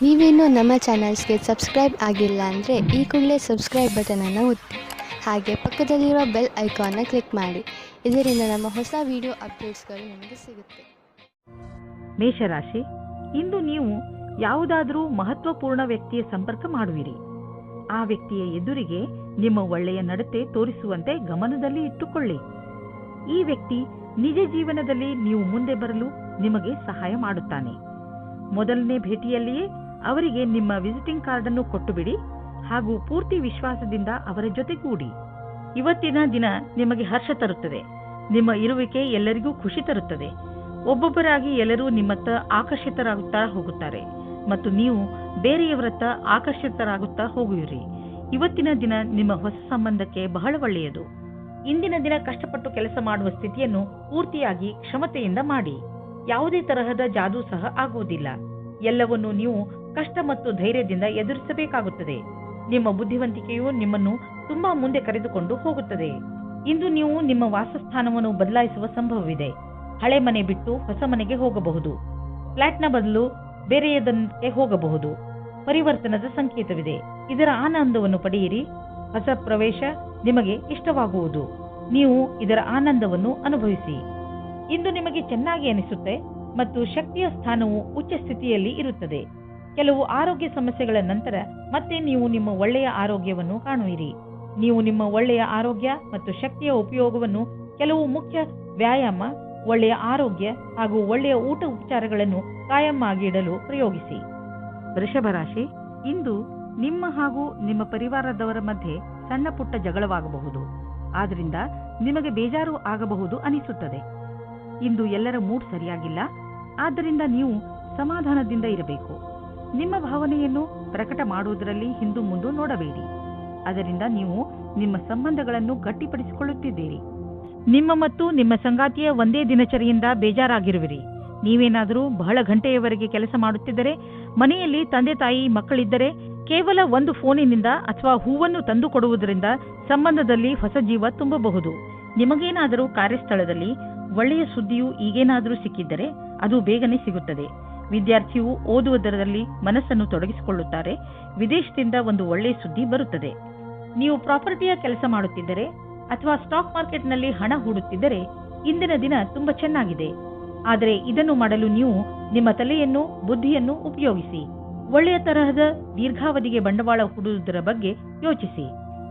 ನೀವೇನೂ ನಮ್ಮ ಚಾನಲ್ಸ್ಗೆ ಸಬ್ಸ್ಕ್ರೈಬ್ ಆಗಿಲ್ಲ ಅಂದರೆ ಈ ಕೂಡಲೇ ಸಬ್ಸ್ಕ್ರೈಬ್ ಬಟನನ್ನು ಒತ್ತಿ ಹಾಗೆ ಪಕ್ಕದಲ್ಲಿರೋ ಬೆಲ್ ಐಕಾನ್ನ ಕ್ಲಿಕ್ ಮಾಡಿ. ಇದರಿಂದ ನಮ್ಮ ಹೊಸ ವಿಡಿಯೋ ಅಪ್ಡೇಟ್ಸ್ಗಳು ನಿಮಗೆ ಸಿಗುತ್ತೆ. ಮೇಷರಾಶಿ, ಇಂದು ನೀವು ಯಾವುದಾದರೂ ಮಹತ್ವಪೂರ್ಣ ವ್ಯಕ್ತಿಯ ಸಂಪರ್ಕ ಮಾಡುವಿರಿ. ಆ ವ್ಯಕ್ತಿಯ ಎದುರಿಗೆ ನಿಮ್ಮ ಒಳ್ಳೆಯ ನಡತೆ ತೋರಿಸುವಂತೆ ಗಮನದಲ್ಲಿ ಇಟ್ಟುಕೊಳ್ಳಿ. ಈ ವ್ಯಕ್ತಿ ನಿಜ ಜೀವನದಲ್ಲಿ ನೀವು ಮುಂದೆ ಬರಲು ನಿಮಗೆ ಸಹಾಯ ಮಾಡುತ್ತಾನೆ. ಮೊದಲನೇ ಭೇಟಿಯಲ್ಲಿಯೇ ಅವರಿಗೆ ನಿಮ್ಮ ವಿಸಿಟಿಂಗ್ ಕಾರ್ಡ್ ಅನ್ನು ಕೊಟ್ಟು ಬಿಡಿ ಹಾಗೂ ಪೂರ್ತಿ ವಿಶ್ವಾಸದಿಂದ ಅವರ ಜೊತೆಗೂಡಿ. ಇವತ್ತಿನ ದಿನ ನಿಮಗೆ ಹರ್ಷ ತರುತ್ತದೆ. ನಿಮ್ಮ ಇರುವಿಕೆ ಎಲ್ಲರಿಗೂ ಖುಷಿ ತರುತ್ತದೆ. ಒಬ್ಬೊಬ್ಬರಾಗಿ ಎಲ್ಲರೂ ನಿಮ್ಮತ್ತ ಆಕರ್ಷಿತರಾಗುತ್ತಾ ಹೋಗುತ್ತಾರೆ ಮತ್ತು ನೀವು ಬೇರೆಯವರತ್ತ ಆಕರ್ಷಿತರಾಗುತ್ತಾ ಹೋಗುವಿರಿ. ಇವತ್ತಿನ ದಿನ ನಿಮ್ಮ ಹೊಸ ಸಂಬಂಧಕ್ಕೆ ಬಹಳ ಒಳ್ಳೆಯದು. ಇಂದಿನ ದಿನ ಕಷ್ಟಪಟ್ಟು ಕೆಲಸ ಮಾಡುವ ಸ್ಥಿತಿಯನ್ನು ಪೂರ್ತಿಯಾಗಿ ಕ್ಷಮತೆಯಿಂದ ಮಾಡಿ. ಯಾವುದೇ ತರಹದ ಜಾದೂ ಸಹ ಆಗುವುದಿಲ್ಲ. ಎಲ್ಲವನ್ನೂ ನೀವು ಕಷ್ಟ ಮತ್ತು ಧೈರ್ಯದಿಂದ ಎದುರಿಸಬೇಕಾಗುತ್ತದೆ. ನಿಮ್ಮ ಬುದ್ಧಿವಂತಿಕೆಯು ನಿಮ್ಮನ್ನು ತುಂಬಾ ಮುಂದೆ ಕರೆದುಕೊಂಡು ಹೋಗುತ್ತದೆ. ಇಂದು ನೀವು ನಿಮ್ಮ ವಾಸಸ್ಥಾನವನ್ನು ಬದಲಾಯಿಸುವ ಸಂಭವವಿದೆ. ಹಳೆ ಮನೆ ಬಿಟ್ಟು ಹೊಸ ಮನೆಗೆ ಹೋಗಬಹುದು. ಫ್ಲಾಟ್ನ ಬದಲು ಬೇರೆಯದಕ್ಕೆ ಹೋಗಬಹುದು. ಪರಿವರ್ತನದ ಸಂಕೇತವಿದೆ. ಇದರ ಆನಂದವನ್ನು ಪಡೆಯಿರಿ. ಹೊಸ ಪ್ರವೇಶ ನಿಮಗೆ ಇಷ್ಟವಾಗುವುದು. ನೀವು ಇದರ ಆನಂದವನ್ನು ಅನುಭವಿಸಿ. ಇಂದು ನಿಮಗೆ ಚೆನ್ನಾಗಿ ಅನಿಸುತ್ತೆ ಮತ್ತು ಶಕ್ತಿಯ ಸ್ಥಾನವು ಉಚ್ಚ ಸ್ಥಿತಿಯಲ್ಲಿ ಇರುತ್ತದೆ. ಕೆಲವು ಆರೋಗ್ಯ ಸಮಸ್ಯೆಗಳ ನಂತರ ಮತ್ತೆ ನೀವು ನಿಮ್ಮ ಒಳ್ಳೆಯ ಆರೋಗ್ಯವನ್ನು ಕಾಣುವಿರಿ. ನೀವು ನಿಮ್ಮ ಒಳ್ಳೆಯ ಆರೋಗ್ಯ ಮತ್ತು ಶಕ್ತಿಯ ಉಪಯೋಗವನ್ನು ಕೆಲವು ಮುಖ್ಯ ವ್ಯಾಯಾಮ, ಒಳ್ಳೆಯ ಆರೋಗ್ಯ ಹಾಗೂ ಒಳ್ಳೆಯ ಊಟ ಉಪಚಾರಗಳನ್ನು ಕಾಯಂ ಆಗಿಡಲು ಪ್ರಯೋಗಿಸಿ. ವೃಷಭ ರಾಶಿ, ಇಂದು ನಿಮ್ಮ ಹಾಗೂ ನಿಮ್ಮ ಪರಿವಾರದವರ ಮಧ್ಯೆ ಸಣ್ಣ ಪುಟ್ಟ ಜಗಳವಾಗಬಹುದು. ಆದ್ರಿಂದ ನಿಮಗೆ ಬೇಜಾರು ಆಗಬಹುದು ಅನಿಸುತ್ತದೆ. ಇಂದು ಎಲ್ಲರ ಮೂಡ್ ಸರಿಯಾಗಿಲ್ಲ. ಆದ್ದರಿಂದ ನೀವು ಸಮಾಧಾನದಿಂದ ಇರಬೇಕು. ನಿಮ್ಮ ಭಾವನೆಯನ್ನು ಪ್ರಕಟ ಮಾಡುವುದರಲ್ಲಿ ಹಿಂದು ಮುಂದು ನೋಡಬೇಡಿ. ಅದರಿಂದ ನೀವು ನಿಮ್ಮ ಸಂಬಂಧಗಳನ್ನು ಗಟ್ಟಿಪಡಿಸಿಕೊಳ್ಳುತ್ತಿದ್ದೀರಿ. ನಿಮ್ಮ ಮತ್ತು ನಿಮ್ಮ ಸಂಗಾತಿಯ ಒಂದೇ ದಿನಚರಿಯಿಂದ ಬೇಜಾರಾಗಿರುವಿರಿ. ನೀವೇನಾದರೂ ಬಹಳ ಗಂಟೆಯವರೆಗೆ ಕೆಲಸ ಮಾಡುತ್ತಿದ್ದರೆ, ಮನೆಯಲ್ಲಿ ತಂದೆ ತಾಯಿ ಮಕ್ಕಳಿದ್ದರೆ ಕೇವಲ ಒಂದು ಫೋನಿನಿಂದ ಅಥವಾ ಹೂವನ್ನು ತಂದು ಕೊಡುವುದರಿಂದ ಸಂಬಂಧದಲ್ಲಿ ಹೊಸ ಜೀವ ತುಂಬಬಹುದು. ನಿಮಗೇನಾದರೂ ಕಾರ್ಯಸ್ಥಳದಲ್ಲಿ ಒಳ್ಳೆಯ ಸುದ್ದಿಯು ಈಗೇನಾದರೂ ಸಿಕ್ಕಿದ್ದರೆ ಅದು ಬೇಗನೆ ಸಿಗುತ್ತದೆ. ವಿದ್ಯಾರ್ಥಿಯು ಓದುವುದರಲ್ಲಿ ಮನಸ್ಸನ್ನು ತೊಡಗಿಸಿಕೊಳ್ಳುತ್ತಾರೆ. ವಿದೇಶದಿಂದ ಒಂದು ಒಳ್ಳೆಯ ಸುದ್ದಿ ಬರುತ್ತದೆ. ನೀವು ಪ್ರಾಪರ್ಟಿಯ ಕೆಲಸ ಮಾಡುತ್ತಿದ್ದರೆ ಅಥವಾ ಸ್ಟಾಕ್ ಮಾರ್ಕೆಟ್ನಲ್ಲಿ ಹಣ ಹೂಡುತ್ತಿದ್ದರೆ ಇಂದಿನ ದಿನ ತುಂಬಾ ಚೆನ್ನಾಗಿದೆ. ಆದರೆ ಇದನ್ನು ಮಾಡಲು ನೀವು ನಿಮ್ಮ ತಲೆಯನ್ನು, ಬುದ್ಧಿಯನ್ನು ಉಪಯೋಗಿಸಿ. ಒಳ್ಳೆಯ ತರಹದ ದೀರ್ಘಾವಧಿಗೆ ಬಂಡವಾಳ ಹೂಡುವುದರ ಬಗ್ಗೆ ಯೋಚಿಸಿ.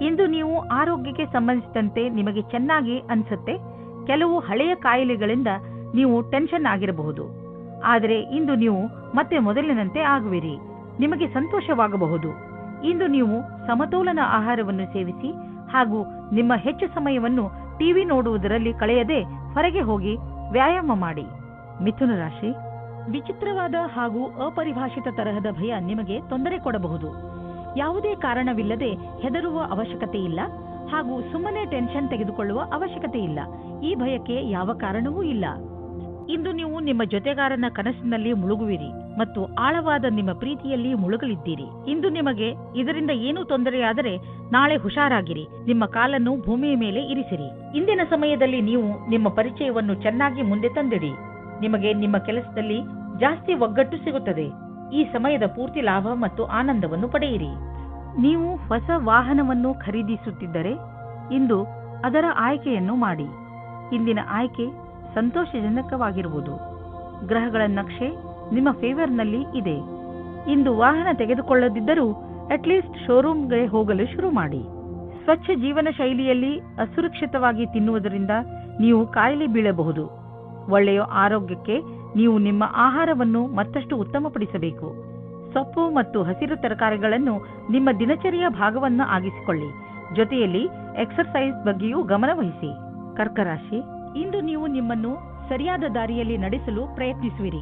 ಇಂದು ನೀವು ಆರೋಗ್ಯಕ್ಕೆ ಸಂಬಂಧಿಸಿದಂತೆ ನಿಮಗೆ ಚೆನ್ನಾಗಿ ಅನಿಸುತ್ತೆ. ಕೆಲವು ಹಳೆಯ ಕಾಯಿಲೆಗಳಿಂದ ನೀವು ಟೆನ್ಷನ್ ಆಗಿರಬಹುದು. ಆದರೆ ಇಂದು ನೀವು ಮತ್ತೆ ಮೊದಲಿನಂತೆ ಆಗುವಿರಿ. ನಿಮಗೆ ಸಂತೋಷವಾಗಬಹುದು. ಇಂದು ನೀವು ಸಮತೋಲನ ಆಹಾರವನ್ನು ಸೇವಿಸಿ ಹಾಗೂ ನಿಮ್ಮ ಹೆಚ್ಚು ಸಮಯವನ್ನು ಟಿವಿ ನೋಡುವುದರಲ್ಲಿ ಕಳೆಯದೆ ಹೊರಗೆ ಹೋಗಿ ವ್ಯಾಯಾಮ ಮಾಡಿ. ಮಿಥುನ ರಾಶಿ, ವಿಚಿತ್ರವಾದ ಹಾಗೂ ಅಪರಿಭಾಷಿತ ತರಹದ ಭಯ ನಿಮಗೆ ತೊಂದರೆ ಕೊಡಬಹುದು. ಯಾವುದೇ ಕಾರಣವಿಲ್ಲದೆ ಹೆದರುವ ಅವಶ್ಯಕತೆ ಇಲ್ಲ ಹಾಗೂ ಸುಮ್ಮನೆ ಟೆನ್ಷನ್ ತೆಗೆದುಕೊಳ್ಳುವ ಅವಶ್ಯಕತೆ ಇಲ್ಲ. ಈ ಭಯಕ್ಕೆ ಯಾವ ಕಾರಣವೂ ಇಲ್ಲ. ಇಂದು ನೀವು ನಿಮ್ಮ ಜೊತೆಗಾರನ ಕನಸಿನಲ್ಲಿ ಮುಳುಗುವಿರಿ ಮತ್ತು ಆಳವಾದ ನಿಮ್ಮ ಪ್ರೀತಿಯಲ್ಲಿ ಮುಳುಗಲಿದ್ದೀರಿ. ಇಂದು ನಿಮಗೆ ಇದರಿಂದ ಏನೂ ತೊಂದರೆಯಾದರೆ ನಾಳೆ ಹುಷಾರಾಗಿರಿ. ನಿಮ್ಮ ಕಾಲನ್ನು ಭೂಮಿಯ ಮೇಲೆ ಇರಿಸಿರಿ. ಇಂದಿನ ಸಮಯದಲ್ಲಿ ನೀವು ನಿಮ್ಮ ಪರಿಚಯವನ್ನು ಚೆನ್ನಾಗಿ ಮುಂದೆ ತಂದಿಡಿ. ನಿಮಗೆ ನಿಮ್ಮ ಕೆಲಸದಲ್ಲಿ ಜಾಸ್ತಿ ಒಗ್ಗಟ್ಟು ಸಿಗುತ್ತದೆ. ಈ ಸಮಯದ ಪೂರ್ತಿ ಲಾಭ ಮತ್ತು ಆನಂದವನ್ನು ಪಡೆಯಿರಿ. ನೀವು ಹೊಸ ವಾಹನವನ್ನು ಖರೀದಿಸುತ್ತಿದ್ದರೆ ಇಂದು ಅದರ ಆಯ್ಕೆಯನ್ನು ಮಾಡಿ. ಇಂದಿನ ಆಯ್ಕೆ ಸಂತೋಷಜನಕವಾಗಿರುವುದು. ಗ್ರಹಗಳ ನಕ್ಷೆ ನಿಮ್ಮ ಫೇವರ್ನಲ್ಲಿ ಇದೆ. ಇಂದು ವಾಹನ ತೆಗೆದುಕೊಳ್ಳದಿದ್ದರೂ ಅಟ್ಲೀಸ್ಟ್ ಶೋರೂಮ್ಗೆ ಹೋಗಲು ಶುರು ಮಾಡಿ. ಸ್ವಚ್ಛ ಜೀವನ ಶೈಲಿಯಲ್ಲಿ ಅಸುರಕ್ಷಿತವಾಗಿ ತಿನ್ನುವುದರಿಂದ ನೀವು ಕಾಯಿಲೆ ಬೀಳಬಹುದು. ಒಳ್ಳೆಯ ಆರೋಗ್ಯಕ್ಕೆ ನೀವು ನಿಮ್ಮ ಆಹಾರವನ್ನು ಮತ್ತಷ್ಟು ಉತ್ತಮಪಡಿಸಬೇಕು. ಸೊಪ್ಪು ಮತ್ತು ಹಸಿರು ತರಕಾರಿಗಳನ್ನು ನಿಮ್ಮ ದಿನಚರಿಯ ಭಾಗವನ್ನು ಆಗಿಸಿಕೊಳ್ಳಿ. ಜೊತೆಯಲ್ಲಿ ಎಕ್ಸರ್ಸೈಸ್ ಬಗ್ಗೆಯೂ ಗಮನವಹಿಸಿ. ಕರ್ಕ ರಾಶಿ, ಇಂದು ನೀವು ನಿಮ್ಮನ್ನು ಸರಿಯಾದ ದಾರಿಯಲ್ಲಿ ನಡೆಸಲು ಪ್ರಯತ್ನಿಸುವಿರಿ.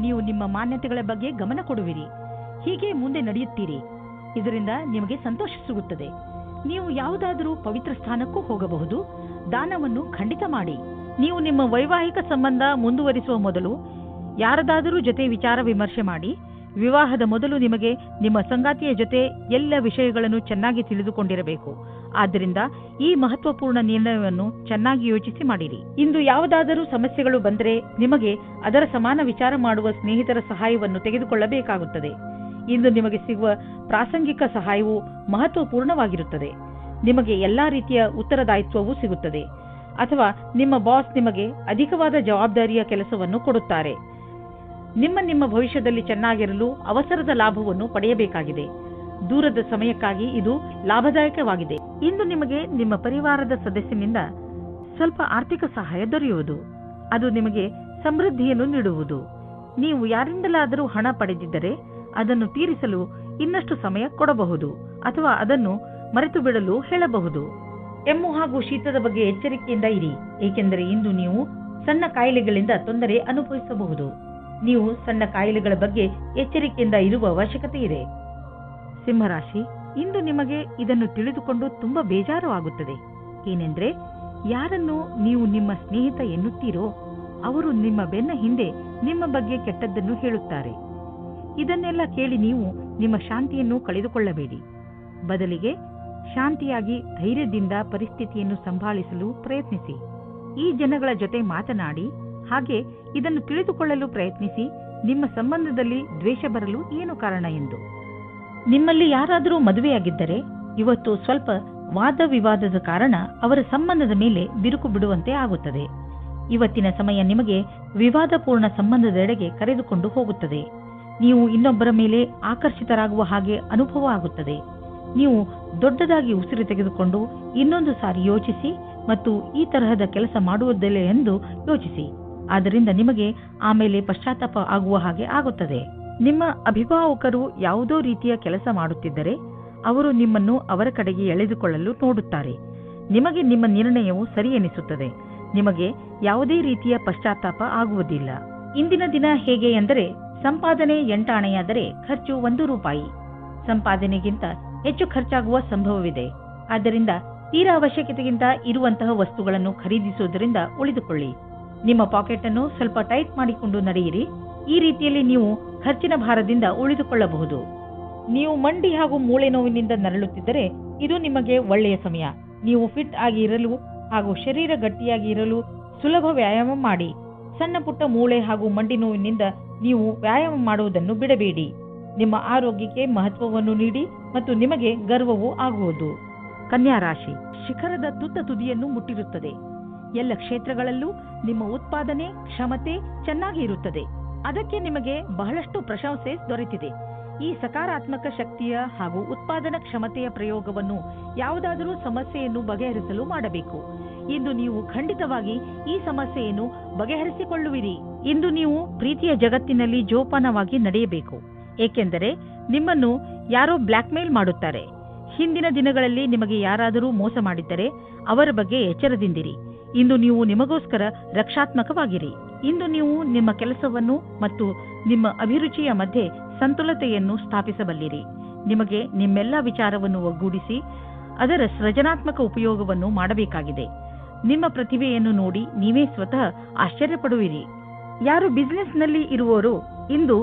ನೀವು ನಿಮ್ಮ ಮಾನ್ಯತೆಗಳ ಬಗ್ಗೆ ಗಮನ ಕೊಡುವಿರಿ. ಹೀಗೆ ಮುಂದೆ ನಡೆಯುತ್ತೀರಿ. ಇದರಿಂದ ನಿಮಗೆ ಸಂತೋಷ ಸಿಗುತ್ತದೆ. ನೀವು ಯಾವುದಾದರೂ ಪವಿತ್ರ ಸ್ಥಾನಕ್ಕೂ ಹೋಗಬಹುದು. ದಾನವನ್ನು ಖಂಡಿತ ಮಾಡಿ. ನೀವು ನಿಮ್ಮ ವೈವಾಹಿಕ ಸಂಬಂಧ ಮುಂದುವರಿಸುವ ಮೊದಲು ಯಾರದಾದರೂ ಜೊತೆ ವಿಚಾರ ವಿಮರ್ಶೆ ಮಾಡಿ. ವಿವಾಹದ ಮೊದಲು ನಿಮಗೆ ನಿಮ್ಮ ಸಂಗಾತಿಯ ಜೊತೆ ಎಲ್ಲ ವಿಷಯಗಳನ್ನು ಚೆನ್ನಾಗಿ ತಿಳಿದುಕೊಂಡಿರಬೇಕು. ಆದ್ದರಿಂದ ಈ ಮಹತ್ವಪೂರ್ಣ ನಿರ್ಣಯವನ್ನು ಚೆನ್ನಾಗಿ ಯೋಚಿಸಿ ಮಾಡಿರಿ. ಇಂದು ಯಾವುದಾದರೂ ಸಮಸ್ಯೆಗಳು ಬಂದರೆ ನಿಮಗೆ ಅದರ ಸಮಾನ ವಿಚಾರ ಮಾಡುವ ಸ್ನೇಹಿತರ ಸಹಾಯವನ್ನು ತೆಗೆದುಕೊಳ್ಳಬೇಕಾಗುತ್ತದೆ. ಇಂದು ನಿಮಗೆ ಸಿಗುವ ಪ್ರಾಸಂಗಿಕ ಸಹಾಯವು ಮಹತ್ವಪೂರ್ಣವಾಗಿರುತ್ತದೆ. ನಿಮಗೆ ಎಲ್ಲಾ ರೀತಿಯ ಉತ್ತರದಾಯಿತ್ವವೂ ಸಿಗುತ್ತದೆ. ಅಥವಾ ನಿಮ್ಮ ಬಾಸ್ ನಿಮಗೆ ಅಧಿಕವಾದ ಜವಾಬ್ದಾರಿಯ ಕೆಲಸವನ್ನು ಕೊಡುತ್ತಾರೆ. ನಿಮ್ಮ ಭವಿಷ್ಯದಲ್ಲಿ ಚೆನ್ನಾಗಿರಲು ಅವಸರದ ಲಾಭವನ್ನು ಪಡೆಯಬೇಕಾಗಿದೆ. ದೂರದ ಸಮಯಕ್ಕಾಗಿ ಇದು ಲಾಭದಾಯಕವಾಗಿದೆ. ಇಂದು ನಿಮಗೆ ನಿಮ್ಮ ಪರಿವಾರದ ಸದಸ್ಯನಿಂದ ಸ್ವಲ್ಪ ಆರ್ಥಿಕ ಸಹಾಯ ದೊರೆಯುವುದು. ಅದು ನಿಮಗೆ ಸಮೃದ್ಧಿಯನ್ನು ನೀಡುವುದು. ನೀವು ಯಾರಿಂದಲಾದರೂ ಹಣ ಪಡೆದಿದ್ದರೆ ಅದನ್ನು ತೀರಿಸಲು ಇನ್ನಷ್ಟು ಸಮಯ ಕೊಡಬಹುದು ಅಥವಾ ಅದನ್ನು ಮರೆತು ಬಿಡಲು ಹೇಳಬಹುದು. ಕೆಮ್ಮು ಹಾಗೂ ಶೀತದ ಬಗ್ಗೆ ಎಚ್ಚರಿಕೆಯಿಂದ ಇರಿ, ಏಕೆಂದರೆ ಇಂದು ನೀವು ಸಣ್ಣ ಕಾಯಿಲೆಗಳಿಂದ ತೊಂದರೆ ಅನುಭವಿಸಬಹುದು. ನೀವು ಸಣ್ಣ ಕಾಯಿಲೆಗಳ ಬಗ್ಗೆ ಎಚ್ಚರಿಕೆಯಿಂದ ಇರುವ ಅವಶ್ಯಕತೆ ಇದೆ. ಸಿಂಹರಾಶಿ, ಇಂದು ನಿಮಗೆ ಇದನ್ನು ತಿಳಿದುಕೊಂಡು ತುಂಬಾ ಬೇಜಾರು ಆಗುತ್ತದೆ. ಏನೆಂದ್ರೆ, ಯಾರನ್ನು ನೀವು ನಿಮ್ಮ ಸ್ನೇಹಿತ ಎನ್ನುತ್ತೀರೋ ಅವರು ನಿಮ್ಮ ಬೆನ್ನ ಹಿಂದೆ ನಿಮ್ಮ ಬಗ್ಗೆ ಕೆಟ್ಟದ್ದನ್ನು ಹೇಳುತ್ತಾರೆ. ಇದನ್ನೆಲ್ಲ ಕೇಳಿ ನೀವು ನಿಮ್ಮ ಶಾಂತಿಯನ್ನು ಕಳೆದುಕೊಳ್ಳಬೇಡಿ. ಬದಲಿಗೆ ಶಾಂತಿಯಾಗಿ ಧೈರ್ಯದಿಂದ ಪರಿಸ್ಥಿತಿಯನ್ನು ಸಂಭಾಳಿಸಲು ಪ್ರಯತ್ನಿಸಿ. ಈ ಜನಗಳ ಜೊತೆ ಮಾತನಾಡಿ, ಹಾಗೆ ಇದನ್ನು ತಿಳಿದುಕೊಳ್ಳಲು ಪ್ರಯತ್ನಿಸಿ, ನಿಮ್ಮ ಸಂಬಂಧದಲ್ಲಿ ದ್ವೇಷ ಬರಲು ಏನು ಕಾರಣ ಎಂದು. ನಿಮ್ಮಲ್ಲಿ ಯಾರಾದರೂ ಮದುವೆಯಾಗಿದ್ದರೆ ಇವತ್ತು ಸ್ವಲ್ಪ ವಾದ ವಿವಾದದ ಕಾರಣ ಅವರ ಸಂಬಂಧದ ಮೇಲೆ ಬಿರುಕು ಬಿಡುವಂತೆ ಆಗುತ್ತದೆ. ಇವತ್ತಿನ ಸಮಯ ನಿಮಗೆ ವಿವಾದಪೂರ್ಣ ಸಂಬಂಧದೆಡೆಗೆ ಕರೆದುಕೊಂಡು ಹೋಗುತ್ತದೆ. ನೀವು ಇನ್ನೊಬ್ಬರ ಮೇಲೆ ಆಕರ್ಷಿತರಾಗುವ ಹಾಗೆ ಅನುಭವ ಆಗುತ್ತದೆ. ನೀವು ದೊಡ್ಡದಾಗಿ ಉಸಿರು ತೆಗೆದುಕೊಂಡು ಇನ್ನೊಂದು ಸಾರಿ ಯೋಚಿಸಿ ಮತ್ತು ಈ ತರಹದ ಕೆಲಸ ಮಾಡುವುದಿಲ್ಲ ಎಂದು ಯೋಚಿಸಿ. ಆದ್ದರಿಂದ ನಿಮಗೆ ಆಮೇಲೆ ಪಶ್ಚಾತ್ತಾಪ ಆಗುವ ಹಾಗೆ ಆಗುತ್ತದೆ. ನಿಮ್ಮ ಅಭಿಭಾವಕರು ಯಾವುದೋ ರೀತಿಯ ಕೆಲಸ ಮಾಡುತ್ತಿದ್ದರೆ ಅವರು ನಿಮ್ಮನ್ನು ಅವರ ಕಡೆಗೆ ಎಳೆದುಕೊಳ್ಳಲು ನೋಡುತ್ತಾರೆ. ನಿಮಗೆ ನಿಮ್ಮ ನಿರ್ಣಯವು ಸರಿ ಎನಿಸುತ್ತದೆ. ನಿಮಗೆ ಯಾವುದೇ ರೀತಿಯ ಪಶ್ಚಾತ್ತಾಪ ಆಗುವುದಿಲ್ಲ. ಇಂದಿನ ದಿನ ಹೇಗೆ ಎಂದರೆ, ಸಂಪಾದನೆ 8 ಆಣೆಯಾದರೆ ಖರ್ಚು 1 ರೂಪಾಯಿ. ಸಂಪಾದನೆಗಿಂತ ಹೆಚ್ಚು ಖರ್ಚಾಗುವ ಸಂಭವವಿದೆ. ಆದ್ದರಿಂದ ತೀರಾ ಅವಶ್ಯಕತೆಗಿಂತ ಇರುವಂತಹ ವಸ್ತುಗಳನ್ನು ಖರೀದಿಸುವುದರಿಂದ ಉಳಿದುಕೊಳ್ಳಿ. ನಿಮ್ಮ ಪಾಕೆಟ್ ಅನ್ನು ಸ್ವಲ್ಪ ಟೈಟ್ ಮಾಡಿಕೊಂಡು ನಡೆಯಿರಿ. ಈ ರೀತಿಯಲ್ಲಿ ನೀವು ಖರ್ಚಿನ ಭಾರದಿಂದ ಉಳಿದುಕೊಳ್ಳಬಹುದು. ನೀವು ಮಂಡಿ ಹಾಗೂ ಮೂಳೆ ನೋವಿನಿಂದ ನರಳುತ್ತಿದ್ದರೆ ಇದು ನಿಮಗೆ ಒಳ್ಳೆಯ ಸಮಯ. ನೀವು ಫಿಟ್ ಆಗಿ ಇರಲು ಹಾಗೂ ಶರೀರ ಗಟ್ಟಿಯಾಗಿ ಇರಲು ಸುಲಭ ವ್ಯಾಯಾಮ ಮಾಡಿ. ಸಣ್ಣ ಪುಟ್ಟ ಮೂಳೆ ಹಾಗೂ ಮಂಡಿ ನೋವಿನಿಂದ ನೀವು ವ್ಯಾಯಾಮ ಮಾಡುವುದನ್ನು ಬಿಡಬೇಡಿ. ನಿಮ್ಮ ಆರೋಗ್ಯಕ್ಕೆ ಮಹತ್ವವನ್ನು ನೀಡಿ ಮತ್ತು ನಿಮಗೆ ಗರ್ವವೂ ಆಗುವುದು. ಕನ್ಯಾ ರಾಶಿ, ಶಿಖರದ ತುತ್ತ ತುದಿಯನ್ನು ಮುಟ್ಟಿರುತ್ತದೆ. ಎಲ್ಲ ಕ್ಷೇತ್ರಗಳಲ್ಲೂ ನಿಮ್ಮ ಉತ್ಪಾದನೆ ಕ್ಷಮತೆ ಚೆನ್ನಾಗಿ ಇರುತ್ತದೆ. ಅದಕ್ಕೆ ನಿಮಗೆ ಬಹಳಷ್ಟು ಪ್ರಶಂಸೆ ದೊರೆತಿದೆ. ಈ ಸಕಾರಾತ್ಮಕ ಶಕ್ತಿಯ ಹಾಗೂ ಉತ್ಪಾದನಾ ಕ್ಷಮತೆಯ ಪ್ರಯೋಗವನ್ನು ಯಾವುದಾದರೂ ಸಮಸ್ಯೆಯನ್ನು ಬಗೆಹರಿಸಲು ಮಾಡಬೇಕು. ಇಂದು ನೀವು ಖಂಡಿತವಾಗಿ ಈ ಸಮಸ್ಯೆಯನ್ನು ಬಗೆಹರಿಸಿಕೊಳ್ಳುವಿರಿ. ಇಂದು ನೀವು ಪ್ರೀತಿಯ ಜಗತ್ತಿನಲ್ಲಿ ಜೋಪಾನವಾಗಿ ನಡೆಯಬೇಕು, ಏಕೆಂದರೆ ನಿಮ್ಮನ್ನು ಯಾರೋ ಬ್ಲ್ಯಾಕ್ ಮೇಲ್ ಮಾಡುತ್ತಾರೆ. ಹಿಂದಿನ ದಿನಗಳಲ್ಲಿ ನಿಮಗೆ ಯಾರಾದರೂ ಮೋಸ ಮಾಡಿದ್ದರೆ ಅವರ ಬಗ್ಗೆ ಎಚ್ಚರದಿಂದಿರಿ. ಇಂದು ನೀವು ನಿಮಗೋಸ್ಕರ ರಕ್ಷಾತ್ಮಕವಾಗಿರಿ. ಇಂದು ನೀವು ನಿಮ್ಮ ಕೆಲಸವನ್ನು ಮತ್ತು ನಿಮ್ಮ ಅಭಿರುಚಿಯ ಮಧ್ಯೆ ಸಂತುಲತೆಯನ್ನು ಸ್ಥಾಪಿಸಬಲ್ಲಿರಿ. ನಿಮಗೆ ನಿಮ್ಮೆಲ್ಲ ವಿಚಾರವನ್ನು ಒಗ್ಗೂಡಿಸಿ ಅದರ ಸೃಜನಾತ್ಮಕ ಉಪಯೋಗವನ್ನು ಮಾಡಬೇಕಾಗಿದೆ. ನಿಮ್ಮ ಪ್ರತಿಭೆಯನ್ನು ನೋಡಿ ನೀವೇ ಸ್ವತಃ ಆಶ್ಚರ್ಯಪಡುವಿರಿ. ಯಾರು ಬಿಸಿನೆಸ್ನಲ್ಲಿ ಇರುವವರು ಇಂದು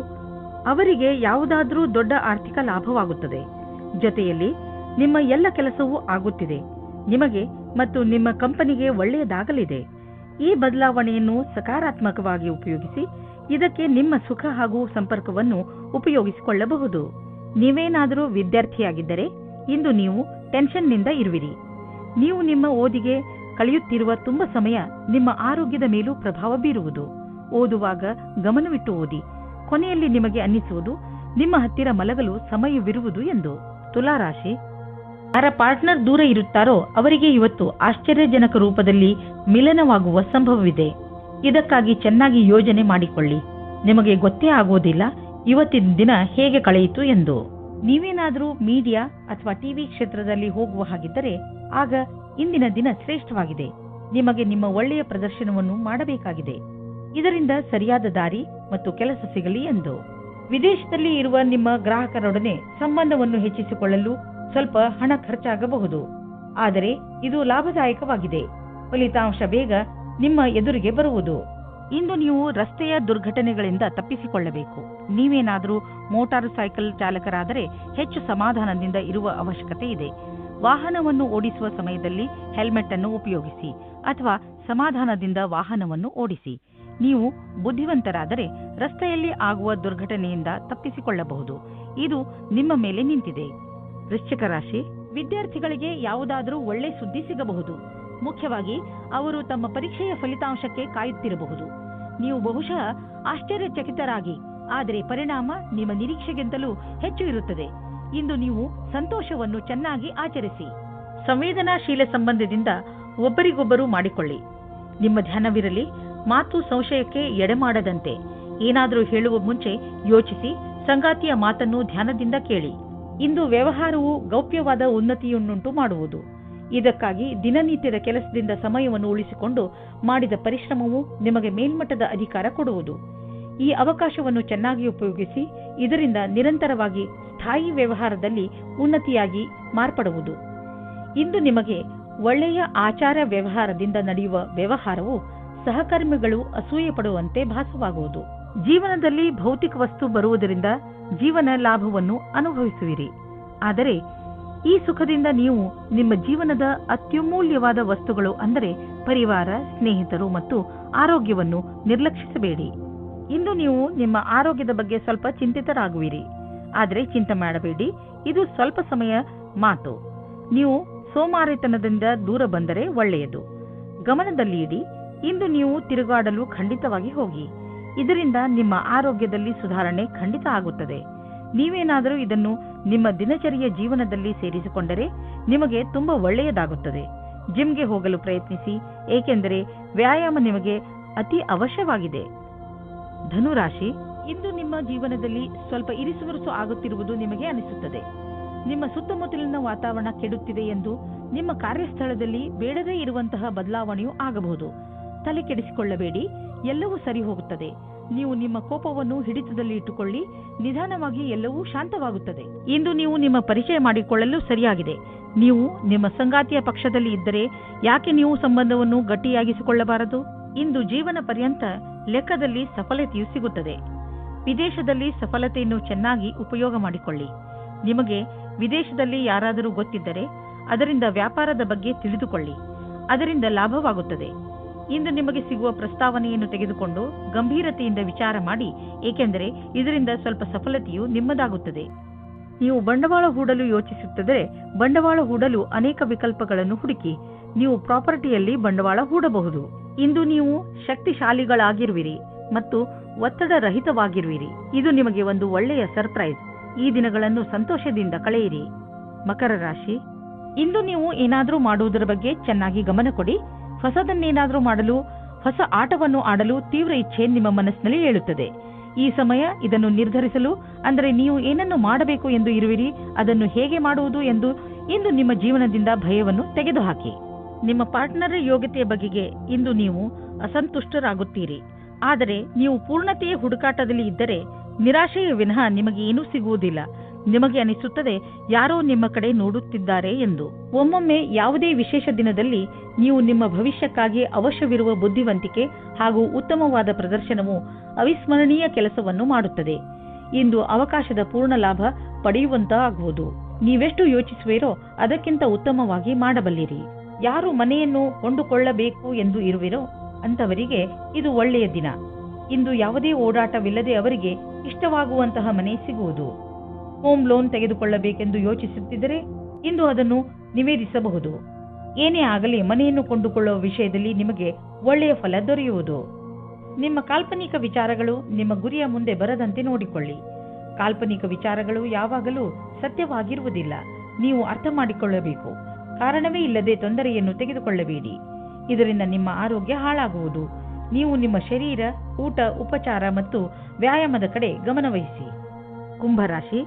ಅವರಿಗೆ ಯಾವುದಾದರೂ ದೊಡ್ಡ ಆರ್ಥಿಕ ಲಾಭವಾಗುತ್ತದೆ. ಜೊತೆಯಲ್ಲಿ ನಿಮ್ಮ ಎಲ್ಲ ಕೆಲಸವೂ ಆಗುತ್ತಿದೆ. ನಿಮಗೆ ಮತ್ತು ನಿಮ್ಮ ಕಂಪನಿಗೆ ಒಳ್ಳೆಯದಾಗಲಿದೆ. ಈ ಬದಲಾವಣೆಯನ್ನು ಸಕಾರಾತ್ಮಕವಾಗಿ ಉಪಯೋಗಿಸಿ ಇದಕ್ಕೆ ನಿಮ್ಮ ಸುಖ ಹಾಗೂ ಸಂಪರ್ಕವನ್ನು ಉಪಯೋಗಿಸಿಕೊಳ್ಳಬಹುದು. ನೀವೇನಾದರೂ ವಿದ್ಯಾರ್ಥಿಯಾಗಿದ್ದರೆ ಇಂದು ನೀವು ಟೆನ್ಷನ್ನಿಂದ ಇರುವಿರಿ. ನೀವು ನಿಮ್ಮ ಓದಿಗೆ ಕಳೆಯುತ್ತಿರುವ ತುಂಬಾ ಸಮಯ ನಿಮ್ಮ ಆರೋಗ್ಯದ ಮೇಲೂ ಪ್ರಭಾವ ಬೀರುವುದು. ಓದುವಾಗ ಗಮನವಿಟ್ಟು ಓದಿ. ಕೊನೆಯಲ್ಲಿ ನಿಮಗೆ ಅನ್ನಿಸುವುದು ನಿಮ್ಮ ಹತ್ತಿರ ಮಲಗಲು ಸಮಯವಿರುವುದು ಎಂದು. ತುಲಾರಾಶಿ, ಯಾರ ಪಾರ್ಟ್ನರ್ ದೂರ ಇರುತ್ತಾರೋ ಅವರಿಗೆ ಇವತ್ತು ಆಶ್ಚರ್ಯಜನಕ ರೂಪದಲ್ಲಿ ಮಿಲನವಾಗುವ ಸಂಭವವಿದೆ. ಇದಕ್ಕಾಗಿ ಚೆನ್ನಾಗಿ ಯೋಜನೆ ಮಾಡಿಕೊಳ್ಳಿ. ನಿಮಗೆ ಗೊತ್ತೇ ಆಗುವುದಿಲ್ಲ ಇವತ್ತಿನ ದಿನ ಹೇಗೆ ಕಳೆಯಿತು ಎಂದು. ನೀವೇನಾದರೂ ಮೀಡಿಯಾ ಅಥವಾ ಟಿವಿ ಕ್ಷೇತ್ರದಲ್ಲಿ ಹೋಗುವ ಹಾಗಿದ್ದರೆ ಆಗ ಇಂದಿನ ದಿನ ಶ್ರೇಷ್ಠವಾಗಿದೆ. ನಿಮಗೆ ನಿಮ್ಮ ಒಳ್ಳೆಯ ಪ್ರದರ್ಶನವನ್ನು ಮಾಡಬೇಕಾಗಿದೆ. ಇದರಿಂದ ಸರಿಯಾದ ದಾರಿ ಮತ್ತು ಕೆಲಸ ಸಿಗಲಿ ಎಂದು. ವಿದೇಶದಲ್ಲಿ ಇರುವ ನಿಮ್ಮ ಗ್ರಾಹಕರೊಡನೆ ಸಂಬಂಧವನ್ನು ಹೆಚ್ಚಿಸಿಕೊಳ್ಳಲು ಸ್ವಲ್ಪ ಹಣ ಖರ್ಚಾಗಬಹುದು, ಆದರೆ ಇದು ಲಾಭದಾಯಕವಾಗಿದೆ. ಫಲಿತಾಂಶ ಬೇಗ ನಿಮ್ಮ ಎದುರಿಗೆ ಬರುವುದು. ಇಂದು ನೀವು ರಸ್ತೆಯ ದುರ್ಘಟನೆಗಳಿಂದ ತಪ್ಪಿಸಿಕೊಳ್ಳಬೇಕು. ನೀವೇನಾದರೂ ಮೋಟಾರು ಸೈಕಲ್ ಚಾಲಕರಾದರೆ ಹೆಚ್ಚು ಸಮಾಧಾನದಿಂದ ಇರುವ ಅವಶ್ಯಕತೆ ಇದೆ. ವಾಹನವನ್ನು ಓಡಿಸುವ ಸಮಯದಲ್ಲಿ ಹೆಲ್ಮೆಟ್ ಅನ್ನು ಉಪಯೋಗಿಸಿ ಅಥವಾ ಸಮಾಧಾನದಿಂದ ವಾಹನವನ್ನು ಓಡಿಸಿ. ನೀವು ಬುದ್ಧಿವಂತರಾದರೆ ರಸ್ತೆಯಲ್ಲಿ ಆಗುವ ದುರ್ಘಟನೆಯಿಂದ ತಪ್ಪಿಸಿಕೊಳ್ಳಬಹುದು. ಇದು ನಿಮ್ಮ ಮೇಲೆ ನಿಂತಿದೆ. ವೃಶ್ಚಿಕ ರಾಶಿ, ವಿದ್ಯಾರ್ಥಿಗಳಿಗೆ ಯಾವುದಾದರೂ ಒಳ್ಳೆ ಸುದ್ದಿ ಸಿಗಬಹುದು. ಮುಖ್ಯವಾಗಿ ಅವರು ತಮ್ಮ ಪರೀಕ್ಷೆಯ ಫಲಿತಾಂಶಕ್ಕೆ ಕಾಯುತ್ತಿರಬಹುದು. ನೀವು ಬಹುಶಃ ಆಶ್ಚರ್ಯಚಕಿತರಾಗಿ, ಆದರೆ ಪರಿಣಾಮ ನಿಮ್ಮ ನಿರೀಕ್ಷೆಗಿಂತಲೂ ಹೆಚ್ಚು ಇರುತ್ತದೆ. ಇಂದು ನೀವು ಸಂತೋಷವನ್ನು ಚೆನ್ನಾಗಿ ಆಚರಿಸಿ. ಸಂವೇದನಾಶೀಲ ಸಂಬಂಧದಿಂದ ಒಬ್ಬರಿಗೊಬ್ಬರು ಮಾಡಿಕೊಳ್ಳಿ. ನಿಮ್ಮ ಧ್ಯಾನವಿರಲಿ, ಮಾತು ಸಂಶಯಕ್ಕೆ ಎಡೆಮಾಡದಂತೆ. ಏನಾದರೂ ಹೇಳುವ ಮುಂಚೆ ಯೋಚಿಸಿ, ಸಂಗಾತಿಯ ಮಾತನ್ನು ಧ್ಯಾನದಿಂದ ಕೇಳಿ. ಇಂದು ವ್ಯವಹಾರವು ಗೌಪ್ಯವಾದ ಉನ್ನತಿಯನ್ನುಂಟು ಮಾಡುವುದು. ಇದಕ್ಕಾಗಿ ದಿನನಿತ್ಯದ ಕೆಲಸದಿಂದ ಸಮಯವನ್ನು ಉಳಿಸಿಕೊಂಡು ಮಾಡಿದ ಪರಿಶ್ರಮವು ನಿಮಗೆ ಮೇಲ್ಮಟ್ಟದ ಅಧಿಕಾರ ಕೊಡುವುದು. ಈ ಅವಕಾಶವನ್ನು ಚೆನ್ನಾಗಿ ಉಪಯೋಗಿಸಿ. ಇದರಿಂದ ನಿರಂತರವಾಗಿ ಸ್ಥಾಯಿ ವ್ಯವಹಾರದಲ್ಲಿ ಉನ್ನತಿಯಾಗಿ ಮಾರ್ಪಡುವುದು. ಇಂದು ನಿಮಗೆ ಒಳ್ಳೆಯ ಆಚಾರ ವ್ಯವಹಾರದಿಂದ ನಡೆಯುವ ವ್ಯವಹಾರವು ಸಹಕರ್ಮಿಗಳು ಅಸೂಯೆ ಪಡುವಂತೆ ಭಾಸವಾಗುವುದು. ಜೀವನದಲ್ಲಿ ಭೌತಿಕ ವಸ್ತು ಬರುವುದರಿಂದ ಜೀವನ ಲಾಭವನ್ನು ಅನುಭವಿಸುವಿರಿ. ಆದರೆ ಈ ಸುಖದಿಂದ ನೀವು ನಿಮ್ಮ ಜೀವನದ ಅತ್ಯಮೂಲ್ಯವಾದ ವಸ್ತುಗಳು ಅಂದರೆ ಪರಿವಾರ, ಸ್ನೇಹಿತರು ಮತ್ತು ಆರೋಗ್ಯವನ್ನು ನಿರ್ಲಕ್ಷಿಸಬೇಡಿ. ಇಂದು ನೀವು ನಿಮ್ಮ ಆರೋಗ್ಯದ ಬಗ್ಗೆ ಸ್ವಲ್ಪ ಚಿಂತಿತರಾಗುವಿರಿ. ಆದರೆ ಚಿಂತೆ ಮಾಡಬೇಡಿ, ಇದು ಸ್ವಲ್ಪ ಸಮಯ ಮಾತು. ನೀವು ಸೋಮಾರಿತನದಿಂದ ದೂರ ಬಂದರೆ ಒಳ್ಳೆಯದು. ಗಮನದಲ್ಲಿ ಇಡಿ, ಇಂದು ನೀವು ತಿರುಗಾಡಲು ಖಂಡಿತವಾಗಿ ಹೋಗಿ. ಇದರಿಂದ ನಿಮ್ಮ ಆರೋಗ್ಯದಲ್ಲಿ ಸುಧಾರಣೆ ಖಂಡಿತ ಆಗುತ್ತದೆ. ನೀವೇನಾದರೂ ಇದನ್ನು ನಿಮ್ಮ ದಿನಚರಿಯ ಜೀವನದಲ್ಲಿ ಸೇರಿಸಿಕೊಂಡರೆ ನಿಮಗೆ ತುಂಬಾ ಒಳ್ಳೆಯದಾಗುತ್ತದೆ. ಜಿಮ್ಗೆ ಹೋಗಲು ಪ್ರಯತ್ನಿಸಿ, ಏಕೆಂದರೆ ವ್ಯಾಯಾಮ ನಿಮಗೆ ಅತಿ ಅವಶ್ಯವಾಗಿದೆ. ಧನುರಾಶಿ, ಇಂದು ನಿಮ್ಮ ಜೀವನದಲ್ಲಿ ಸ್ವಲ್ಪ ಇರಿಸುವರಿಸು ಆಗುತ್ತಿರುವುದು ನಿಮಗೆ ಅನಿಸುತ್ತದೆ. ನಿಮ್ಮ ಸುತ್ತಮುತ್ತಲಿನ ವಾತಾವರಣ ಕೆಡುತ್ತಿದೆ ಎಂದು ನಿಮ್ಮ ಕಾರ್ಯಸ್ಥಳದಲ್ಲಿ ಬೇಡದೇ ಇರುವಂತಹ ಬದಲಾವಣೆಯೂ ಆಗಬಹುದು. ತಲೆ ಕೆಡಿಸಿಕೊಳ್ಳಬೇಡಿ, ಎಲ್ಲವೂ ಸರಿ ಹೋಗುತ್ತದೆ. ನೀವು ನಿಮ್ಮ ಕೋಪವನ್ನು ಹಿಡಿತದಲ್ಲಿ ಇಟ್ಟುಕೊಳ್ಳಿ, ನಿಧಾನವಾಗಿ ಎಲ್ಲವೂ ಶಾಂತವಾಗುತ್ತದೆ. ಇಂದು ನೀವು ನಿಮ್ಮ ಪರಿಚಯ ಮಾಡಿಕೊಳ್ಳಲು ಸರಿಯಾಗಿದೆ. ನೀವು ನಿಮ್ಮ ಸಂಗಾತಿಯ ಪಕ್ಷದಲ್ಲಿ ಇದ್ದರೆ ಯಾಕೆ ನೀವು ಸಂಬಂಧವನ್ನು ಗಟ್ಟಿಯಾಗಿಸಿಕೊಳ್ಳಬಾರದು? ಇಂದು ಜೀವನ ಪರ್ಯಂತ ಲೆಕ್ಕದಲ್ಲಿ ಸಫಲತೆಯು ಸಿಗುತ್ತದೆ. ವಿದೇಶದಲ್ಲಿ ಸಫಲತೆಯನ್ನು ಚೆನ್ನಾಗಿ ಉಪಯೋಗ ಮಾಡಿಕೊಳ್ಳಿ. ನಿಮಗೆ ವಿದೇಶದಲ್ಲಿ ಯಾರಾದರೂ ಗೊತ್ತಿದ್ದರೆ ಅದರಿಂದ ವ್ಯಾಪಾರದ ಬಗ್ಗೆ ತಿಳಿದುಕೊಳ್ಳಿ. ಅದರಿಂದ ಲಾಭವಾಗುತ್ತದೆ. ಇಂದು ನಿಮಗೆ ಸಿಗುವ ಪ್ರಸ್ತಾವನೆಯನ್ನು ತೆಗೆದುಕೊಂಡು ಗಂಭೀರತೆಯಿಂದ ವಿಚಾರ ಮಾಡಿ, ಏಕೆಂದರೆ ಇದರಿಂದ ಸ್ವಲ್ಪ ಸಫಲತೆಯು ನಿಮ್ಮದಾಗುತ್ತದೆ. ನೀವು ಬಂಡವಾಳ ಹೂಡಲು ಯೋಚಿಸುತ್ತಿದ್ದರೆ ಬಂಡವಾಳ ಹೂಡಲು ಅನೇಕ ವಿಕಲ್ಪಗಳನ್ನು ಹುಡುಕಿ. ನೀವು ಪ್ರಾಪರ್ಟಿಯಲ್ಲಿ ಬಂಡವಾಳ ಹೂಡಬಹುದು. ಇಂದು ನೀವು ಶಕ್ತಿಶಾಲಿಗಳಾಗಿರುವಿರಿ ಮತ್ತು ಒತ್ತಡ ರಹಿತವಾಗಿರುವಿರಿ. ಇದು ನಿಮಗೆ ಒಂದು ಒಳ್ಳೆಯ ಸರ್ಪ್ರೈಸ್. ಈ ದಿನಗಳನ್ನು ಸಂತೋಷದಿಂದ ಕಳೆಯಿರಿ. ಮಕರ ರಾಶಿ, ಇಂದು ನೀವು ಏನಾದರೂ ಮಾಡುವುದರ ಬಗ್ಗೆ ಚೆನ್ನಾಗಿ ಗಮನ ಕೊಡಿ. ಹೊಸದನ್ನೇನಾದರೂ ಮಾಡಲು, ಹೊಸ ಆಟವನ್ನು ಆಡಲು ತೀವ್ರ ಇಚ್ಛೆ ನಿಮ್ಮ ಮನಸ್ಸಿನಲ್ಲಿ ಏಳುತ್ತದೆ. ಈ ಸಮಯ ಇದನ್ನು ನಿರ್ಧರಿಸಲು, ಅಂದರೆ ನೀವು ಏನನ್ನು ಮಾಡಬೇಕು ಎಂದು ಇರುವಿರಿ, ಅದನ್ನು ಹೇಗೆ ಮಾಡುವುದು ಎಂದು ಇಂದು ನಿಮ್ಮ ಜೀವನದಿಂದ ಭಯವನ್ನು ತೆಗೆದುಹಾಕಿ. ನಿಮ್ಮ ಪಾರ್ಟ್ನರ್ ಯೋಗ್ಯತೆಯ ಬಗೆಗೆ ಇಂದು ನೀವು ಅಸಂತುಷ್ಟರಾಗುತ್ತೀರಿ. ಆದರೆ ನೀವು ಪೂರ್ಣತೆಯ ಹುಡುಕಾಟದಲ್ಲಿ ಇದ್ದರೆ ನಿರಾಶೆಯ ವಿನಃ ನಿಮಗೆ ಏನೂ ಸಿಗುವುದಿಲ್ಲ. ನಿಮಗೆ ಅನಿಸುತ್ತದೆ ಯಾರೋ ನಿಮ್ಮ ಕಡೆ ನೋಡುತ್ತಿದ್ದಾರೆ ಎಂದು. ಒಮ್ಮೊಮ್ಮೆ ಯಾವುದೇ ವಿಶೇಷ ದಿನದಲ್ಲಿ ನೀವು ನಿಮ್ಮ ಭವಿಷ್ಯಕ್ಕಾಗಿ ಅವಶ್ಯವಿರುವ ಬುದ್ಧಿವಂತಿಕೆ ಹಾಗೂ ಉತ್ತಮವಾದ ಪ್ರದರ್ಶನವು ಅವಿಸ್ಮರಣೀಯ ಕೆಲಸವನ್ನು ಮಾಡುತ್ತದೆ. ಇಂದು ಅವಕಾಶದ ಪೂರ್ಣ ಲಾಭ ಪಡೆಯುವಂತಾಗುವುದು. ನೀವೆಷ್ಟು ಯೋಚಿಸುವಿರೋ ಅದಕ್ಕಿಂತ ಉತ್ತಮವಾಗಿ ಮಾಡಬಲ್ಲಿರಿ. ಯಾರು ಮನೆಯನ್ನು ಕೊಂಡುಕೊಳ್ಳಬೇಕು ಎಂದು ಇರುವಿರೋ ಅಂತವರಿಗೆ ಇದು ಒಳ್ಳೆಯ ದಿನ. ಇಂದು ಯಾವುದೇ ಓಡಾಟವಿಲ್ಲದೆ ಅವರಿಗೆ ಇಷ್ಟವಾಗುವಂತಹ ಮನೆ ಸಿಗುವುದು. ಹೋಮ್ ಲೋನ್ ತೆಗೆದುಕೊಳ್ಳಬೇಕೆಂದು ಯೋಚಿಸುತ್ತಿದ್ದರೆ ಇಂದು ಅದನ್ನು ನಿವೇದಿಸಬಹುದು. ಏನೇ ಆಗಲಿ ಮನೆಯನ್ನು ಕೊಂಡುಕೊಳ್ಳುವ ವಿಷಯದಲ್ಲಿ ನಿಮಗೆ ಒಳ್ಳೆಯ ಫಲ ದೊರೆಯುವುದು. ನಿಮ್ಮ ಕಾಲ್ಪನಿಕ ವಿಚಾರಗಳು ನಿಮ್ಮ ಗುರಿಯ ಮುಂದೆ ಬರದಂತೆ ನೋಡಿಕೊಳ್ಳಿ. ಕಾಲ್ಪನಿಕ ವಿಚಾರಗಳು ಯಾವಾಗಲೂ ಸತ್ಯವಾಗಿರುವುದಿಲ್ಲ. ನೀವು ಅರ್ಥ ಮಾಡಿಕೊಳ್ಳಬೇಕು. ಕಾರಣವೇ ಇಲ್ಲದೆ ತೊಂದರೆಯನ್ನು ತೆಗೆದುಕೊಳ್ಳಬೇಡಿ. ಇದರಿಂದ ನಿಮ್ಮ ಆರೋಗ್ಯ ಹಾಳಾಗುವುದು. ನೀವು ನಿಮ್ಮ ಶರೀರ, ಊಟ, ಉಪಚಾರ ಮತ್ತು ವ್ಯಾಯಾಮದ ಕಡೆ ಗಮನವಹಿಸಿ. ಕುಂಭರಾಶಿ,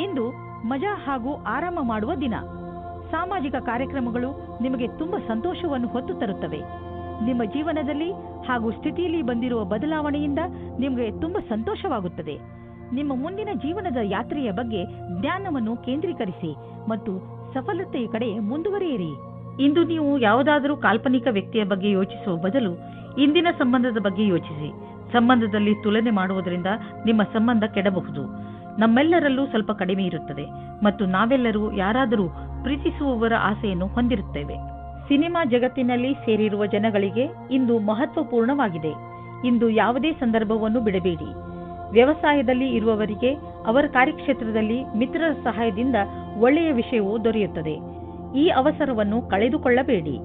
ಇಂದು ಮಜಾ ಹಾಗೂ ಆರಾಮ ಮಾಡುವ ದಿನ. ಸಾಮಾಜಿಕ ಕಾರ್ಯಕ್ರಮಗಳು ನಿಮಗೆ ತುಂಬಾ ಸಂತೋಷವನ್ನು ಹೊತ್ತು ತರುತ್ತವೆ. ನಿಮ್ಮ ಜೀವನದಲ್ಲಿ ಹಾಗೂ ಸ್ಥಿತಿಯಲ್ಲಿ ಬಂದಿರುವ ಬದಲಾವಣೆಯಿಂದ ನಿಮಗೆ ತುಂಬಾ ಸಂತೋಷವಾಗುತ್ತದೆ. ನಿಮ್ಮ ಮುಂದಿನ ಜೀವನದ ಯಾತ್ರೆಯ ಬಗ್ಗೆ ಜ್ಞಾನವನ್ನು ಕೇಂದ್ರೀಕರಿಸಿ ಮತ್ತು ಸಫಲತೆಯ ಕಡೆ ಮುಂದುವರಿಯಿರಿ. ಇಂದು ನೀವು ಯಾವುದಾದರೂ ಕಾಲ್ಪನಿಕ ವ್ಯಕ್ತಿಯ ಬಗ್ಗೆ ಯೋಚಿಸುವ ಬದಲು ಇಂದಿನ ಸಂಬಂಧದ ಬಗ್ಗೆ ಯೋಚಿಸಿ. ಸಂಬಂಧದಲ್ಲಿ ತುಲನೆ ಮಾಡುವುದರಿಂದ ನಿಮ್ಮ ಸಂಬಂಧ ಕೆಡಬಹುದು. ನಮ್ಮೆಲ್ಲರಲ್ಲೂ ಸ್ವಲ್ಪ ಕಡಿಮೆ ಇರುತ್ತದೆ ಮತ್ತು ನಾವೆಲ್ಲರೂ ಯಾರಾದರೂ ಪ್ರೀತಿಸುವವರ ಆಸೆಯನ್ನು ಹೊಂದಿರುತ್ತೇವೆ. ಸಿನಿಮಾ ಜಗತ್ತಿನಲ್ಲಿ ಸೇರಿರುವ ಜನಗಳಿಗೆ ಇಂದು ಮಹತ್ವಪೂರ್ಣವಾಗಿದೆ. ಇಂದು ಯಾವುದೇ ಸಂದರ್ಭವನ್ನು ಬಿಡಬೇಡಿ. ವ್ಯವಸಾಯದಲ್ಲಿ ಇರುವವರಿಗೆ ಅವರ ಕಾರ್ಯಕ್ಷೇತ್ರದಲ್ಲಿ ಮಿತ್ರರ ಸಹಾಯದಿಂದ ಒಳ್ಳೆಯ ವಿಷಯವೂ ದೊರೆಯುತ್ತದೆ. ಈ ಅವಸರವನ್ನು ಕಳೆದುಕೊಳ್ಳಬೇಡಿ.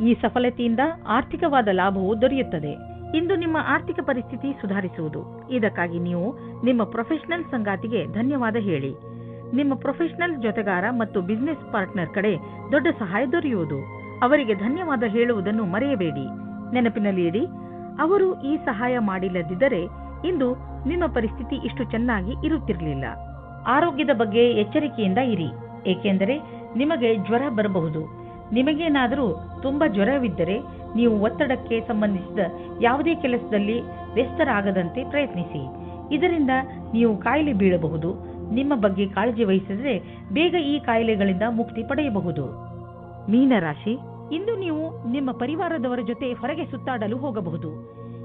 ಈ ಸಫಲತೆಯಿಂದ ಆರ್ಥಿಕವಾದ ಲಾಭವೂ ದೊರೆಯುತ್ತದೆ. ಇಂದು ನಿಮ್ಮ ಆರ್ಥಿಕ ಪರಿಸ್ಥಿತಿ ಸುಧಾರಿಸುವುದು. ಇದಕ್ಕಾಗಿ ನೀವು ನಿಮ್ಮ ಪ್ರೊಫೆಷನಲ್ ಸಂಗಾತಿಗೆ ಧನ್ಯವಾದ ಹೇಳಿ. ನಿಮ್ಮ ಪ್ರೊಫೆಷನಲ್ ಜೊತೆಗಾರ ಮತ್ತು ಬಿಸಿನೆಸ್ ಪಾರ್ಟ್ನರ್ ಕಡೆ ದೊಡ್ಡ ಸಹಾಯ ದೊರೆಯುವುದು. ಅವರಿಗೆ ಧನ್ಯವಾದ ಹೇಳುವುದನ್ನು ಮರೆಯಬೇಡಿ. ನೆನಪಿನಲ್ಲಿ ಇಡಿ, ಅವರು ಈ ಸಹಾಯ ಮಾಡಿಲ್ಲದಿದ್ದರೆ ಇಂದು ನಿಮ್ಮ ಪರಿಸ್ಥಿತಿ ಇಷ್ಟು ಚೆನ್ನಾಗಿ ಇರುತ್ತಿರಲಿಲ್ಲ. ಆರೋಗ್ಯದ ಬಗ್ಗೆ ಎಚ್ಚರಿಕೆಯಿಂದ ಇರಿ, ಏಕೆಂದರೆ ನಿಮಗೆ ಜ್ವರ ಬರಬಹುದು. ನಿಮಗೇನಾದರೂ ತುಂಬಾ ಜ್ವರವಿದ್ದರೆ ನೀವು ಒತ್ತಡಕ್ಕೆ ಸಂಬಂಧಿಸಿದ ಯಾವುದೇ ಕೆಲಸದಲ್ಲಿ ವ್ಯಸ್ತರಾಗದಂತೆ ಪ್ರಯತ್ನಿಸಿ. ಇದರಿಂದ ನೀವು ಕಾಯಿಲೆ ಬೀಳಬಹುದು. ನಿಮ್ಮ ಬಗ್ಗೆ ಕಾಳಜಿ ವಹಿಸಿದರೆ ಬೇಗ ಈ ಕಾಯಿಲೆಗಳಿಂದ ಮುಕ್ತಿ ಪಡೆಯಬಹುದು. ಮೀನರಾಶಿ, ಇಂದು ನೀವು ನಿಮ್ಮ ಪರಿವಾರದವರ ಜೊತೆ ಹೊರಗೆ ಸುತ್ತಾಡಲು ಹೋಗಬಹುದು.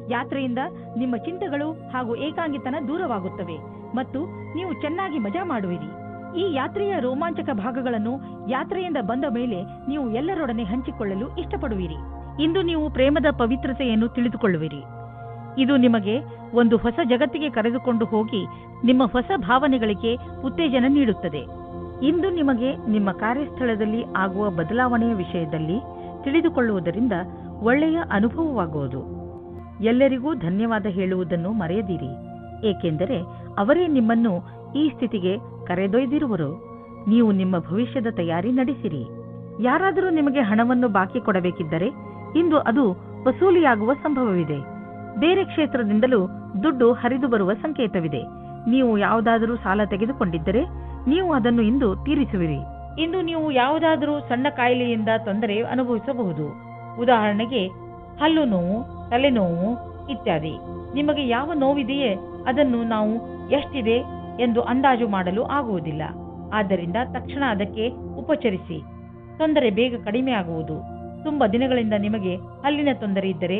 ಯಾತ್ರೆಯಿಂದ ನಿಮ್ಮ ಚಿಂತೆಗಳು ಹಾಗೂ ಏಕಾಂಗಿತನ ದೂರವಾಗುತ್ತವೆ ಮತ್ತು ನೀವು ಚೆನ್ನಾಗಿ ಮಜಾ ಮಾಡುವಿರಿ. ಈ ಯಾತ್ರೆಯ ರೋಮಾಂಚಕ ಭಾಗಗಳನ್ನು ಯಾತ್ರೆಯಿಂದ ಬಂದ ಮೇಲೆ ನೀವು ಎಲ್ಲರೊಡನೆ ಹಂಚಿಕೊಳ್ಳಲು ಇಷ್ಟಪಡುವಿರಿ. ಇಂದು ನೀವು ಪ್ರೇಮದ ಪವಿತ್ರತೆಯನ್ನು ತಿಳಿದುಕೊಳ್ಳುವಿರಿ. ಇದು ನಿಮಗೆ ಒಂದು ಹೊಸ ಜಗತ್ತಿಗೆ ಕರೆದುಕೊಂಡು ಹೋಗಿ ನಿಮ್ಮ ಹೊಸ ಭಾವನೆಗಳಿಗೆ ಉತ್ತೇಜನ ನೀಡುತ್ತದೆ. ಇಂದು ನಿಮಗೆ ನಿಮ್ಮ ಕಾರ್ಯಸ್ಥಳದಲ್ಲಿ ಆಗುವ ಬದಲಾವಣೆಯ ವಿಷಯದಲ್ಲಿ ತಿಳಿದುಕೊಳ್ಳುವುದರಿಂದ ಒಳ್ಳೆಯ ಅನುಭವವಾಗುವುದು. ಎಲ್ಲರಿಗೂ ಧನ್ಯವಾದ ಹೇಳುವುದನ್ನು ಮರೆಯದಿರಿ, ಏಕೆಂದರೆ ಅವರೇ ನಿಮ್ಮನ್ನು ಈ ಸ್ಥಿತಿಗೆ ಕರೆದೊಯ್ದಿರುವರು. ನೀವು ನಿಮ್ಮ ಭವಿಷ್ಯದ ತಯಾರಿ ನಡೆಸಿರಿ. ಯಾರಾದರೂ ನಿಮಗೆ ಹಣವನ್ನು ಬಾಕಿ ಕೊಡಬೇಕಿದ್ದರೆ ಇಂದು ಅದು ವಸೂಲಿಯಾಗುವ ಸಂಭವವಿದೆ. ಬೇರೆ ಕ್ಷೇತ್ರದಿಂದಲೂ ದುಡ್ಡು ಹರಿದು ಬರುವ ಸಂಕೇತವಿದೆ. ನೀವು ಯಾವುದಾದರೂ ಸಾಲ ತೆಗೆದುಕೊಂಡಿದ್ದರೆ ನೀವು ಅದನ್ನು ಇಂದು ತೀರಿಸುವಿರಿ. ಇಂದು ನೀವು ಯಾವುದಾದರೂ ಸಣ್ಣ ಕಾಯಿಲೆಯಿಂದ ತೊಂದರೆ ಅನುಭವಿಸಬಹುದು. ಉದಾಹರಣೆಗೆ ಹಲ್ಲು ನೋವು, ತಲೆನೋವು ಇತ್ಯಾದಿ. ನಿಮಗೆ ಯಾವ ನೋವಿದೆಯೇ ಅದನ್ನು ನಾವು ಎಷ್ಟಿದೆ ಎಂದು ಅಂದಾಜು ಮಾಡಲು ಆಗುವುದಿಲ್ಲ. ಆದ್ದರಿಂದ ತಕ್ಷಣ ಅದಕ್ಕೆ ಉಪಚರಿಸಿ. ತೊಂದರೆ ಬೇಗ ಕಡಿಮೆ ಆಗುವುದು. ತುಂಬಾ ದಿನಗಳಿಂದ ನಿಮಗೆ ಹಲ್ಲಿನ ತೊಂದರೆ ಇದ್ದರೆ